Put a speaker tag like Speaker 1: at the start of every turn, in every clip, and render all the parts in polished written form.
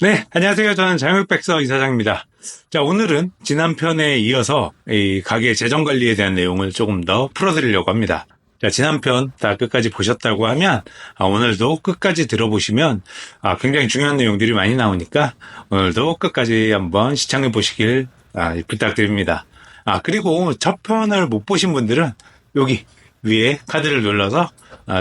Speaker 1: 네, 안녕하세요. 저는 자영업백서 이사장입니다. 자, 오늘은 지난 편에 이어서 이 가게 재정 관리에 대한 내용을 조금 더 풀어드리려고 합니다. 자, 지난 편 다 끝까지 보셨다고 하면 오늘도 끝까지 들어보시면 굉장히 중요한 내용들이 많이 나오니까 오늘도 끝까지 한번 시청해 보시길 부탁드립니다. 그리고 첫 편을 못 보신 분들은 여기 위에 카드를 눌러서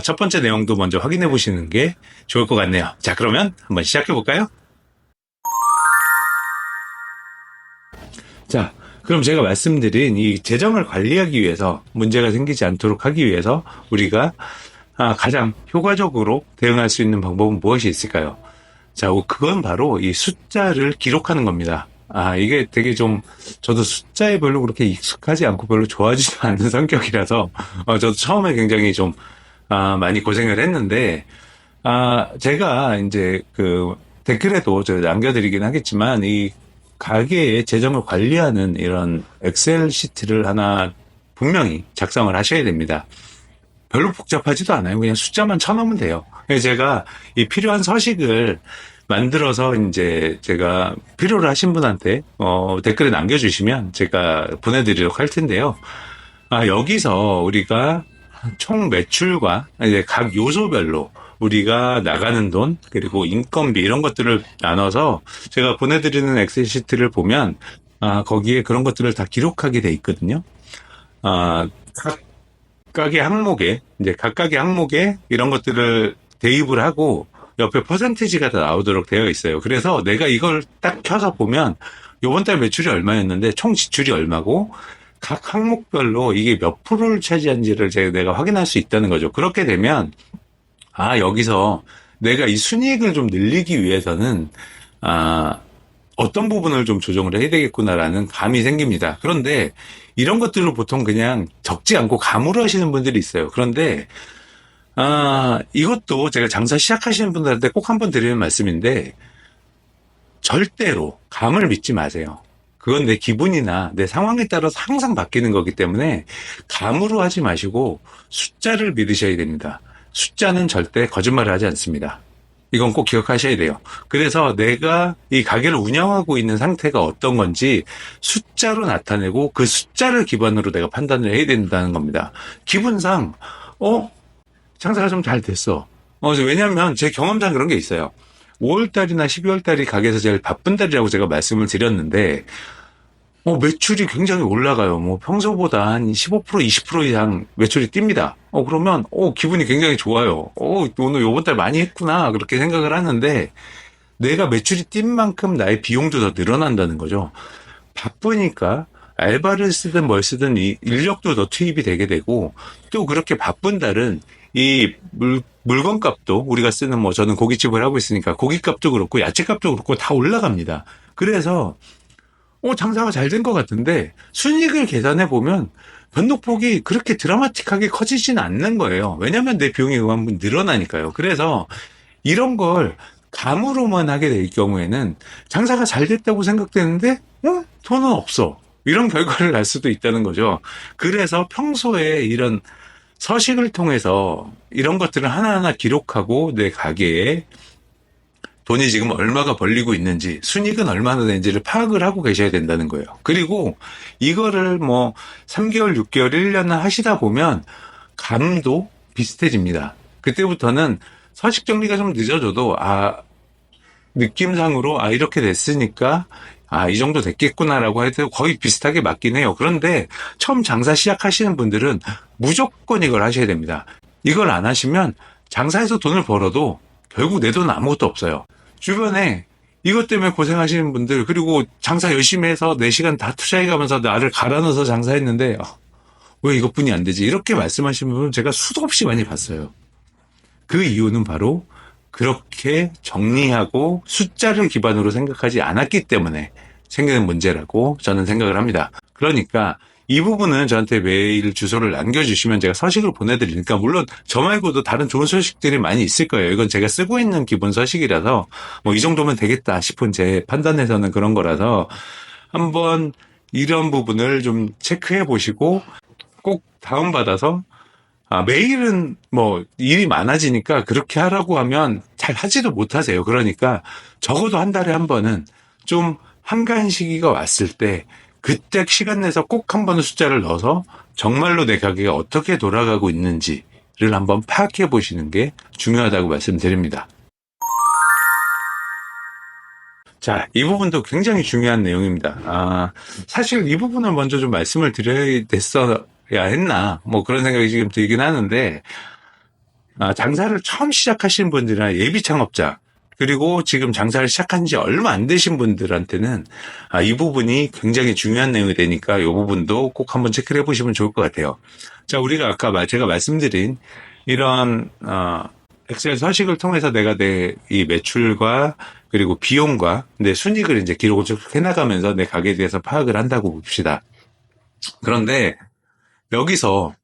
Speaker 1: 첫 번째 내용도 먼저 확인해 보시는 게 좋을 것 같네요. 자, 그러면 한번 시작해 볼까요? 자, 그럼 제가 말씀드린 이 재정을 관리하기 위해서 문제가 생기지 않도록 하기 위해서 우리가 가장 효과적으로 대응할 수 있는 방법은 무엇이 있을까요? 자, 그건 바로 이 숫자를 기록하는 겁니다. 이게 되게 좀, 저도 숫자에 별로 그렇게 익숙하지 않고 별로 좋아하지도 않는 성격이라서, 저도 처음에 굉장히 좀, 많이 고생을 했는데, 제가 이제 그 댓글에도 저 남겨드리긴 하겠지만, 이 가게의 재정을 관리하는 이런 엑셀 시트를 하나 분명히 작성을 하셔야 됩니다. 별로 복잡하지도 않아요. 그냥 숫자만 쳐놓으면 돼요. 그래서 제가 이 필요한 서식을 만들어서 이제 제가 필요로 하신 분한테 댓글에 남겨주시면 제가 보내드리도록 할 텐데요. 여기서 우리가 총 매출과 이제 각 요소별로 우리가 나가는 돈 그리고 인건비 이런 것들을 나눠서 제가 보내드리는 엑셀 시트를 보면 거기에 그런 것들을 다 기록하게 돼 있거든요. 각각의 항목에 이제 각각의 항목에 이런 것들을 대입을 하고 옆에 퍼센티지가 다 나오도록 되어 있어요. 그래서 내가 이걸 딱 켜서 보면 요번 달 매출이 얼마였는데 총 지출이 얼마고 각 항목별로 이게 몇 프로를 차지한지를 내가 확인할 수 있다는 거죠. 그렇게 되면 여기서 내가 이 순이익을 좀 늘리기 위해서는 어떤 부분을 좀 조정을 해야 되겠구나라는 감이 생깁니다. 그런데 이런 것들을 보통 그냥 적지 않고 감으로 하시는 분들이 있어요. 그런데 이것도 제가 장사 시작하시는 분들한테 꼭 한번 드리는 말씀인데 절대로 감을 믿지 마세요. 그건 내 기분이나 내 상황에 따라서 항상 바뀌는 거기 때문에 감으로 하지 마시고 숫자를 믿으셔야 됩니다. 숫자는 절대 거짓말을 하지 않습니다. 이건 꼭 기억하셔야 돼요. 그래서 내가 이 가게를 운영하고 있는 상태가 어떤 건지 숫자로 나타내고 그 숫자를 기반으로 내가 판단을 해야 된다는 겁니다. 기분상 장사가 좀 잘 됐어. 왜냐하면 제 경험상 그런 게 있어요. 5월달이나 12월달이 가게에서 제일 바쁜 달이라고 제가 말씀을 드렸는데 매출이 굉장히 올라가요. 평소보다 한 15%, 20% 이상 매출이 뜁니다. 그러면, 기분이 굉장히 좋아요. 오늘 요번 달 많이 했구나. 그렇게 생각을 하는데, 내가 매출이 뛴 만큼 나의 비용도 더 늘어난다는 거죠. 바쁘니까, 알바를 쓰든 뭘 쓰든 이 인력도 더 투입이 되게 되고, 또 그렇게 바쁜 달은 이 물건 값도 우리가 쓰는 저는 고깃집을 하고 있으니까 고깃값도 그렇고 야채값도 그렇고 다 올라갑니다. 그래서, 장사가 잘 된 것 같은데 순이익을 계산해 보면 변동폭이 그렇게 드라마틱하게 커지지는 않는 거예요. 왜냐하면 내 비용이 그만큼 늘어나니까요. 그래서 이런 걸 감으로만 하게 될 경우에는 장사가 잘 됐다고 생각되는데 돈은 없어. 이런 결과를 날 수도 있다는 거죠. 그래서 평소에 이런 서식을 통해서 이런 것들을 하나하나 기록하고 내 가게에 돈이 지금 얼마가 벌리고 있는지, 순이익은 얼마나 되는지를 파악을 하고 계셔야 된다는 거예요. 그리고 이거를 3개월, 6개월, 1년을 하시다 보면 감도 비슷해집니다. 그때부터는 서식 정리가 좀 늦어져도, 느낌상으로, 이렇게 됐으니까, 이 정도 됐겠구나라고 해도 거의 비슷하게 맞긴 해요. 그런데 처음 장사 시작하시는 분들은 무조건 이걸 하셔야 됩니다. 이걸 안 하시면 장사해서 돈을 벌어도 결국 내 돈은 아무것도 없어요. 주변에 이것 때문에 고생하시는 분들 그리고 장사 열심히 해서 4시간 다 투자해가면서 나를 갈아 넣어서 장사했는데 왜 이것뿐이 안 되지? 이렇게 말씀하시는 분은 제가 수도 없이 많이 봤어요. 그 이유는 바로 그렇게 정리하고 숫자를 기반으로 생각하지 않았기 때문에 생기는 문제라고 저는 생각을 합니다. 그러니까 이 부분은 저한테 메일 주소를 남겨주시면 제가 서식을 보내드리니까 물론 저 말고도 다른 좋은 서식들이 많이 있을 거예요. 이건 제가 쓰고 있는 기본 서식이라서 이 정도면 되겠다 싶은 제 판단에서는 그런 거라서 한번 이런 부분을 좀 체크해 보시고 꼭 다운받아서 메일은 일이 많아지니까 그렇게 하라고 하면 잘 하지도 못하세요. 그러니까 적어도 한 달에 한 번은 좀 한가한 시기가 왔을 때 그때 시간 내서 꼭 한 번은 숫자를 넣어서 정말로 내 가게가 어떻게 돌아가고 있는지를 한번 파악해 보시는 게 중요하다고 말씀드립니다. 자, 이 부분도 굉장히 중요한 내용입니다. 사실 이 부분을 먼저 좀 말씀을 드려야 됐어야 했나, 뭐 그런 생각이 지금 들긴 하는데, 장사를 처음 시작하신 분들이나 예비 창업자, 그리고 지금 장사를 시작한 지 얼마 안 되신 분들한테는 이 부분이 굉장히 중요한 내용이 되니까 이 부분도 꼭 한번 체크를 해보시면 좋을 것 같아요. 자, 우리가 아까 제가 말씀드린 이런 엑셀 서식을 통해서 내가 내 이 매출과 그리고 비용과 내 순이익을 이제 기록을 쭉 해나가면서 내 가게에 대해서 파악을 한다고 봅시다. 그런데 여기서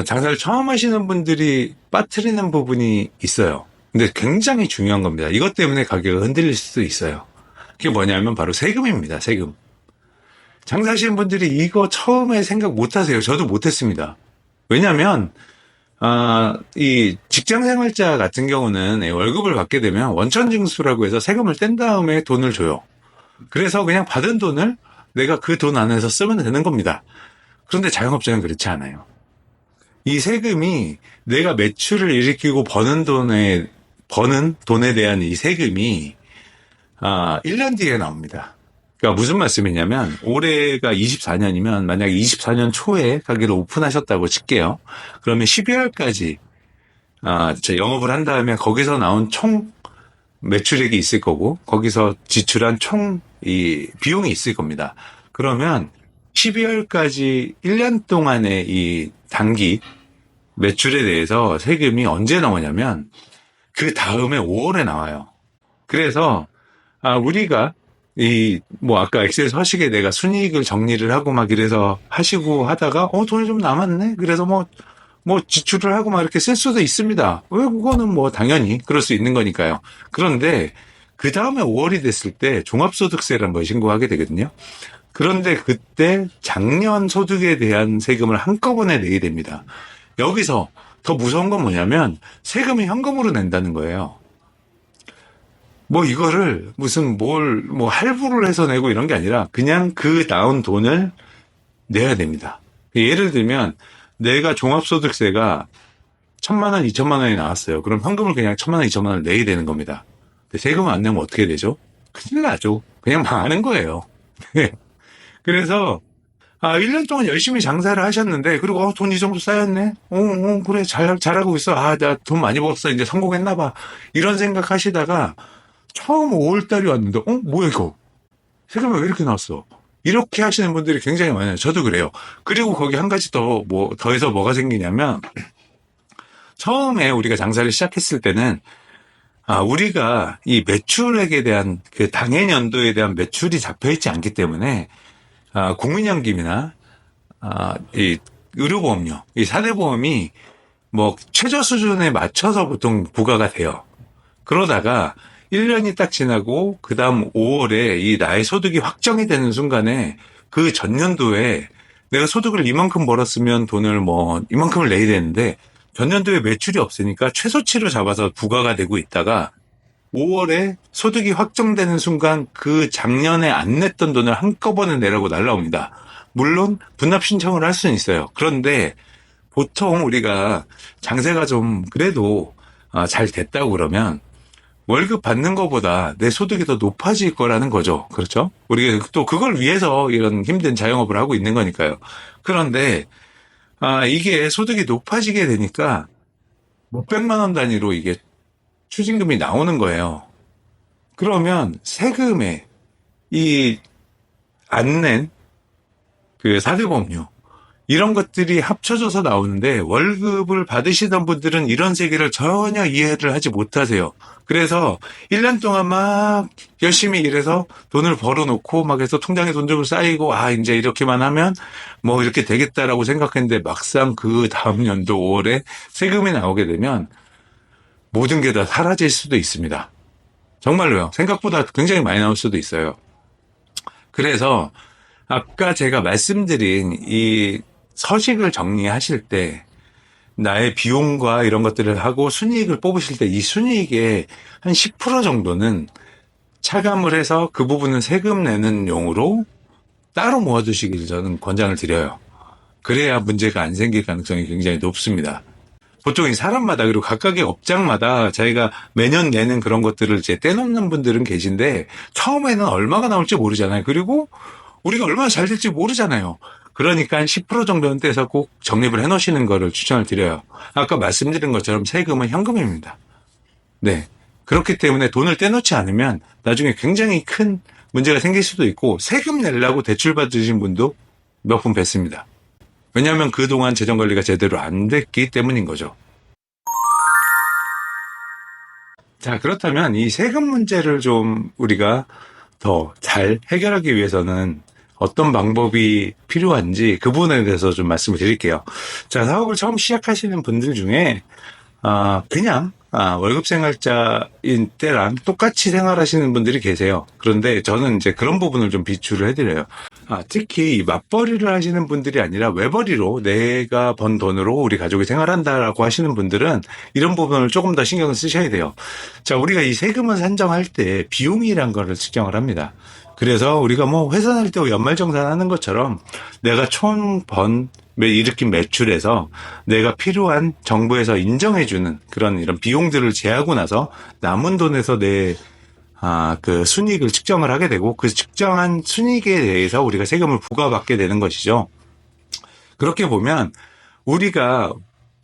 Speaker 1: 장사를 처음 하시는 분들이 빠뜨리는 부분이 있어요. 근데 굉장히 중요한 겁니다. 이것 때문에 가격이 흔들릴 수도 있어요. 그게 뭐냐면 바로 세금입니다. 세금. 장사하시는 분들이 이거 처음에 생각 못 하세요. 저도 못 했습니다. 왜냐면 이 직장생활자 같은 경우는 월급을 받게 되면 원천징수라고 해서 세금을 뗀 다음에 돈을 줘요. 그래서 그냥 받은 돈을 내가 그 돈 안에서 쓰면 되는 겁니다. 그런데 자영업자는 그렇지 않아요. 이 세금이 내가 매출을 일으키고 버는 돈에 대한 이 세금이 1년 뒤에 나옵니다. 그러니까 무슨 말씀이냐면 올해가 24년이면 만약에 24년 초에 가게를 오픈하셨다고 칠게요. 그러면 12월까지 영업을 한 다음에 거기서 나온 총 매출액이 있을 거고 거기서 지출한 총 이 비용이 있을 겁니다. 그러면 12월까지 1년 동안의 이 단기 매출에 대해서 세금이 언제 나오냐면 그 다음에 5월에 나와요. 그래서 우리가 아까 엑셀 서식에 내가 순이익을 정리를 하고 막 이래서 하시고 하다가 돈이 좀 남았네. 그래서 뭐 지출을 하고 막 이렇게 쓸 수도 있습니다. 왜 그거는 뭐 당연히 그럴 수 있는 거니까요. 그런데 그 다음에 5월이 됐을 때 종합소득세라는 걸 신고하게 되거든요. 그런데 그때 작년 소득에 대한 세금을 한꺼번에 내게 됩니다. 여기서 더 무서운 건 뭐냐면 세금을 현금으로 낸다는 거예요. 이거를 무슨 할부를 해서 내고 이런 게 아니라 그냥 그 나온 돈을 내야 됩니다. 예를 들면 내가 종합소득세가 1,000만 원, 2,000만 원이 나왔어요. 그럼 현금을 그냥 1,000만 원, 2,000만 원을 내야 되는 겁니다. 근데 세금을 안 내면 어떻게 되죠? 큰일 나죠. 그냥 망하는 거예요. 그래서 1년 동안 열심히 장사를 하셨는데, 그리고, 돈 이 정도 쌓였네? 그래, 잘하고 있어. 나 돈 많이 벌었어. 이제 성공했나봐. 이런 생각 하시다가, 처음 5월달이 왔는데, 뭐야, 이거? 세금이 왜 이렇게 나왔어? 이렇게 하시는 분들이 굉장히 많아요. 저도 그래요. 그리고 거기 한 가지 더해서 뭐가 생기냐면, 처음에 우리가 장사를 시작했을 때는, 우리가 이 매출액에 대한, 그 당해년도에 대한 매출이 잡혀있지 않기 때문에, 국민연금이나 이 의료보험료, 이 4대 보험이 최저 수준에 맞춰서 보통 부과가 돼요. 그러다가 1년이 딱 지나고 그다음 5월에 이 나의 소득이 확정이 되는 순간에 그 전년도에 내가 소득을 이만큼 벌었으면 돈을 이만큼을 내야 되는데 전년도에 매출이 없으니까 최소치로 잡아서 부과가 되고 있다가 5월에 소득이 확정되는 순간 그 작년에 안 냈던 돈을 한꺼번에 내라고 날라옵니다. 물론 분납 신청을 할 수는 있어요. 그런데 보통 우리가 장세가 좀 그래도 잘 됐다고 그러면 월급 받는 것보다 내 소득이 더 높아질 거라는 거죠. 그렇죠? 우리가 또 그걸 위해서 이런 힘든 자영업을 하고 있는 거니까요. 그런데 이게 소득이 높아지게 되니까 몇백만 원 단위로 이게 추징금이 나오는 거예요. 그러면 세금에 안 낸 그 4대 보험료 이런 것들이 합쳐져서 나오는데 월급을 받으시던 분들은 이런 세계를 전혀 이해를 하지 못하세요. 그래서 1년 동안 막 열심히 일해서 돈을 벌어놓고 막 해서 통장에 돈 좀 쌓이고 이제 이렇게만 하면 이렇게 되겠다라고 생각했는데 막상 그 다음 연도 5월에 세금이 나오게 되면 모든 게 다 사라질 수도 있습니다. 정말로요. 생각보다 굉장히 많이 나올 수도 있어요. 그래서 아까 제가 말씀드린 이 서식을 정리하실 때 나의 비용과 이런 것들을 하고 순이익을 뽑으실 때 이 순이익의 한 10% 정도는 차감을 해서 그 부분은 세금 내는 용으로 따로 모아두시길 저는 권장을 드려요. 그래야 문제가 안 생길 가능성이 굉장히 높습니다. 보통 이 사람마다 그리고 각각의 업장마다 자기가 매년 내는 그런 것들을 이제 떼놓는 분들은 계신데 처음에는 얼마가 나올지 모르잖아요. 그리고 우리가 얼마나 잘 될지 모르잖아요. 그러니까 한 10% 정도는 떼서 꼭 적립을 해놓으시는 거를 추천을 드려요. 아까 말씀드린 것처럼 세금은 현금입니다. 네. 그렇기 때문에 돈을 떼놓지 않으면 나중에 굉장히 큰 문제가 생길 수도 있고 세금 내려고 대출 받으신 분도 몇 분 뵀습니다. 왜냐하면 그동안 재정관리가 제대로 안 됐기 때문인 거죠. 자, 그렇다면 이 세금 문제를 좀 우리가 더 잘 해결하기 위해서는 어떤 방법이 필요한지 그 부분에 대해서 좀 말씀을 드릴게요. 자, 사업을 처음 시작하시는 분들 중에 그냥 월급 생활자인 때랑 똑같이 생활하시는 분들이 계세요. 그런데 저는 이제 그런 부분을 좀 비추를 해드려요. 특히 맞벌이를 하시는 분들이 아니라 외벌이로 내가 번 돈으로 우리 가족이 생활한다라고 하시는 분들은 이런 부분을 조금 더 신경을 쓰셔야 돼요. 자, 우리가 이 세금을 산정할 때 비용이란 거를 측정을 합니다. 그래서 우리가 뭐 회사할 때 연말정산하는 것처럼 내가 총 번 일으킨 매출에서 내가 필요한 정부에서 인정해주는 그런 이런 비용들을 제하고 나서 남은 돈에서 그 순이익을 측정을 하게 되고 그 측정한 순이익에 대해서 우리가 세금을 부과받게 되는 것이죠. 그렇게 보면 우리가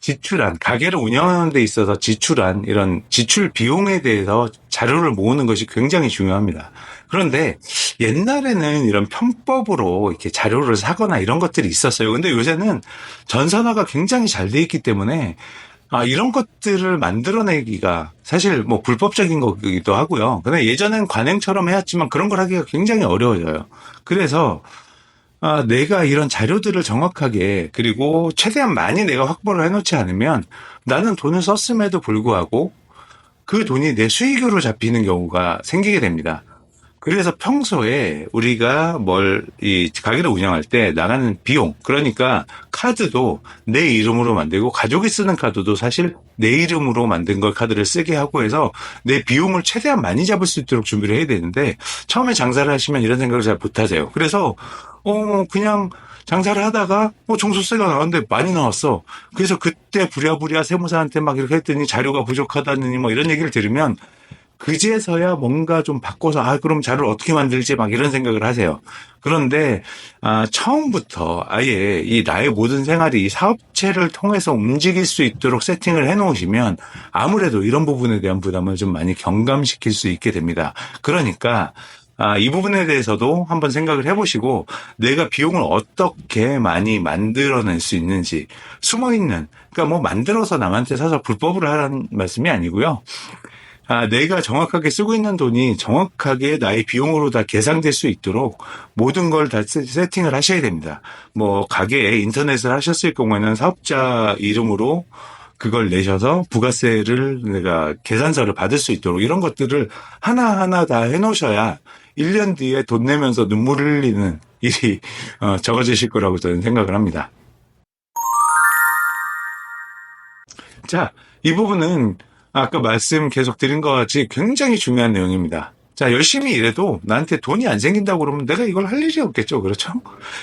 Speaker 1: 지출한, 가게를 운영하는 데 있어서 지출한 이런 지출 비용에 대해서 자료를 모으는 것이 굉장히 중요합니다. 그런데 옛날에는 이런 편법으로 이렇게 자료를 사거나 이런 것들이 있었어요. 근데 요새는 전산화가 굉장히 잘 돼 있기 때문에 이런 것들을 만들어내기가 사실 뭐 불법적인 거기도 하고요. 근데 예전엔 관행처럼 해왔지만 그런 걸 하기가 굉장히 어려워져요. 그래서 내가 이런 자료들을 정확하게 그리고 최대한 많이 내가 확보를 해놓지 않으면 나는 돈을 썼음에도 불구하고 그 돈이 내 수익으로 잡히는 경우가 생기게 됩니다. 그래서 평소에 우리가 이 가게를 운영할 때 나가는 비용, 그러니까 카드도 내 이름으로 만들고 가족이 쓰는 카드도 사실 내 이름으로 만든 걸 카드를 쓰게 하고 해서 내 비용을 최대한 많이 잡을 수 있도록 준비를 해야 되는데 처음에 장사를 하시면 이런 생각을 잘 못하세요. 그래서 그냥 장사를 하다가 종소세가 나왔는데 많이 나왔어. 그래서 그때 부랴부랴 세무사한테 막 이렇게 했더니 자료가 부족하다느니 뭐 이런 얘기를 들으면 그제서야 뭔가 좀 바꿔서 그럼 자료를 어떻게 만들지 막 이런 생각을 하세요. 그런데 처음부터 아예 이 나의 모든 생활이 이 사업체를 통해서 움직일 수 있도록 세팅을 해놓으시면 아무래도 이런 부분에 대한 부담을 좀 많이 경감시킬 수 있게 됩니다. 그러니까 이 부분에 대해서도 한번 생각을 해보시고 내가 비용을 어떻게 많이 만들어낼 수 있는지 숨어있는, 그러니까 뭐 만들어서 남한테 사서 불법으로 하라는 말씀이 아니고요. 내가 정확하게 쓰고 있는 돈이 정확하게 나의 비용으로 다 계산될 수 있도록 모든 걸 다 세팅을 하셔야 됩니다. 뭐 가게에 인터넷을 하셨을 경우에는 사업자 이름으로 그걸 내셔서 부가세를 내가 계산서를 받을 수 있도록 이런 것들을 하나하나 다 해놓으셔야 1년 뒤에 돈 내면서 눈물을 흘리는 일이 적어지실 거라고 저는 생각을 합니다. 자, 이 부분은 아까 말씀 계속 드린 것 같이 굉장히 중요한 내용입니다. 자, 열심히 일해도 나한테 돈이 안 생긴다고 그러면 내가 이걸 할 일이 없겠죠. 그렇죠?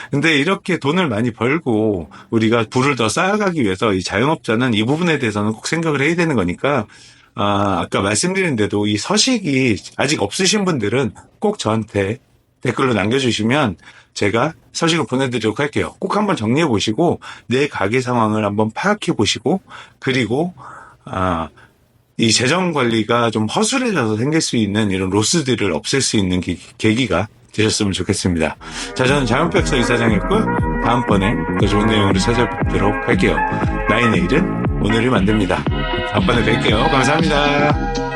Speaker 1: 근데 이렇게 돈을 많이 벌고 우리가 부를 더 쌓아가기 위해서 이 자영업자는 이 부분에 대해서는 꼭 생각을 해야 되는 거니까 아까 말씀드린 대로 이 서식이 아직 없으신 분들은 꼭 저한테 댓글로 남겨주시면 제가 서식을 보내드리도록 할게요. 꼭 한번 정리해 보시고 내 가게 상황을 한번 파악해 보시고 그리고 이 재정 관리가 좀 허술해져서 생길 수 있는 이런 로스들을 없앨 수 있는 계기가 되셨으면 좋겠습니다. 자, 저는 장은백서 이사장이었고요. 다음번에 더 좋은 내용으로 찾아뵙도록 할게요. 나의 내일은 오늘이 만듭니다. 다음번에 뵐게요. 감사합니다.